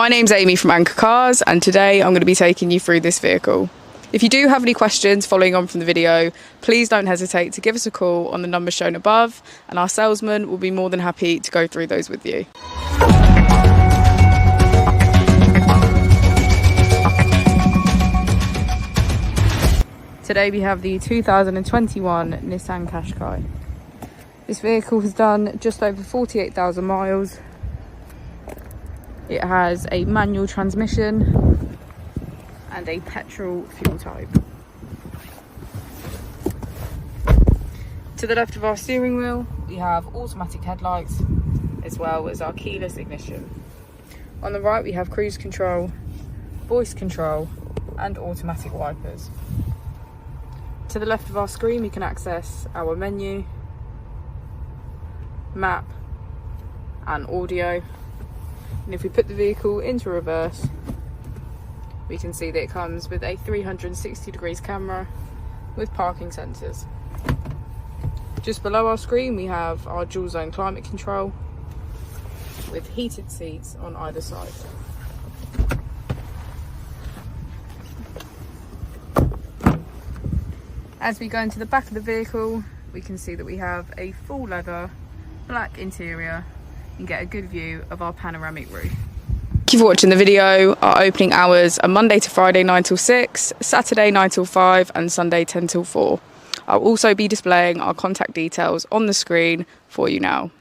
My name's Amy from Anchor Cars, and today I'm going to be taking you through this vehicle. If you do have any questions following on from the video, please don't hesitate to give us a call on the number shown above, and our salesman will be more than happy to go through those with you. Today we have the 2021 Nissan Qashqai. This vehicle has done just over 48,000 miles. It has a manual transmission and a petrol fuel type. To the left of our steering wheel, we have automatic headlights as well as our keyless ignition. On the right, we have cruise control, voice control, and automatic wipers. To the left of our screen, we can access our menu, map, and audio. And if we put the vehicle into reverse, we can see that it comes with a 360 degrees camera with parking sensors. Just below our screen, we have our dual zone climate control with heated seats on either side. As we go into the back of the vehicle, we can see that we have a full leather black interior and get a good view of our panoramic roof. Thank you for watching the video. Our opening hours are Monday to Friday 9 till 6, Saturday 9 till 5 and Sunday 10 till 4. I'll also be displaying our contact details on the screen for you now.